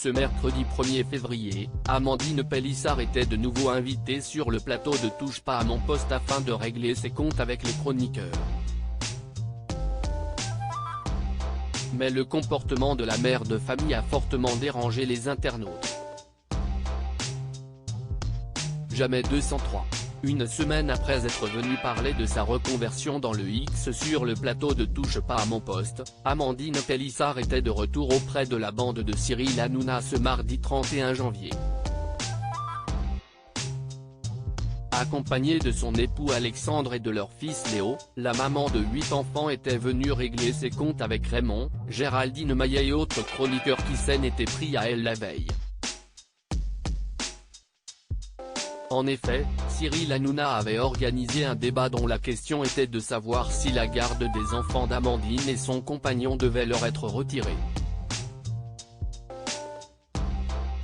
Ce mercredi 1er février, Amandine Pélissard était de nouveau invitée sur le plateau de Touche pas à mon poste afin de régler ses comptes avec les chroniqueurs. Mais le comportement de la mère de famille a fortement dérangé les internautes. Jamais 203. Une semaine après être venue parler de sa reconversion dans le X sur le plateau de Touche pas à mon poste, Amandine Pélissard était de retour auprès de la bande de Cyril Hanouna ce mardi 31 janvier. Accompagnée de son époux Alexandre et de leur fils Léo, la maman de 8 enfants était venue régler ses comptes avec Raymond, Géraldine Maillet et autres chroniqueurs qui s'en étaient pris à elle la veille. En effet, Cyril Hanouna avait organisé un débat dont la question était de savoir si la garde des enfants d'Amandine et son compagnon devait leur être retirée.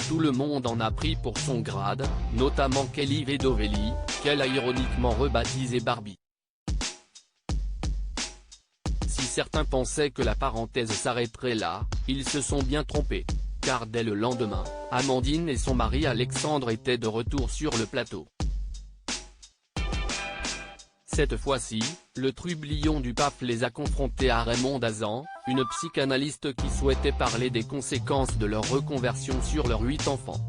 Tout le monde en a pris pour son grade, notamment Kelly Vedovelli, qu'elle a ironiquement rebaptisé Barbie. Si certains pensaient que la parenthèse s'arrêterait là, ils se sont bien trompés. Car dès le lendemain, Amandine et son mari Alexandre étaient de retour sur le plateau. Cette fois-ci, le trublion du pape les a confrontés à Raymond Dazan, une psychanalyste qui souhaitait parler des conséquences de leur reconversion sur leurs 8 enfants.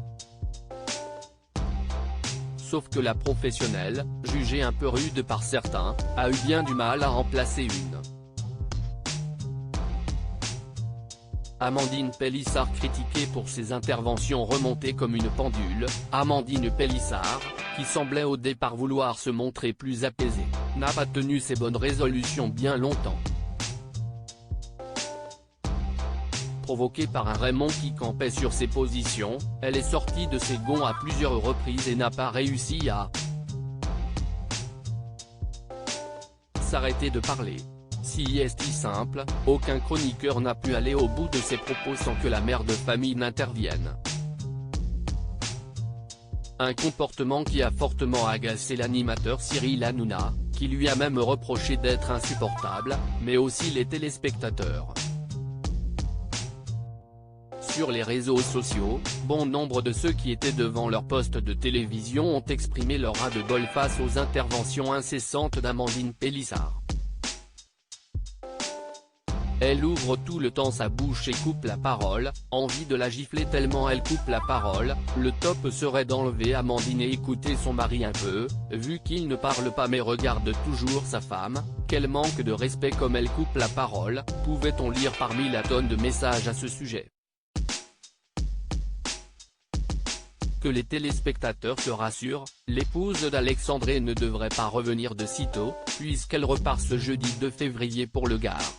Sauf que la professionnelle, jugée un peu rude par certains, a eu bien du mal à en placer une. Amandine Pélissard critiquée pour ses interventions remontées comme une pendule, Amandine Pélissard, qui semblait au départ vouloir se montrer plus apaisée, n'a pas tenu ses bonnes résolutions bien longtemps. Provoquée par un Raymond qui campait sur ses positions, elle est sortie de ses gonds à plusieurs reprises et n'a pas réussi à s'arrêter de parler. Si est si simple, aucun chroniqueur n'a pu aller au bout de ses propos sans que la mère de famille n'intervienne. Un comportement qui a fortement agacé l'animateur Cyril Hanouna, qui lui a même reproché d'être insupportable, mais aussi les téléspectateurs. Sur les réseaux sociaux, bon nombre de ceux qui étaient devant leur poste de télévision ont exprimé leur ras-de-bol face aux interventions incessantes d'Amandine Pélissard. Elle ouvre tout le temps sa bouche et coupe la parole, envie de la gifler tellement elle coupe la parole, le top serait d'enlever Amandine et écouter son mari un peu, vu qu'il ne parle pas mais regarde toujours sa femme, quel manque de respect comme elle coupe la parole, pouvait-on lire parmi la tonne de messages à ce sujet. Que les téléspectateurs se rassurent, l'épouse d'Alexandre ne devrait pas revenir de sitôt, puisqu'elle repart ce jeudi 2 février pour le Gard.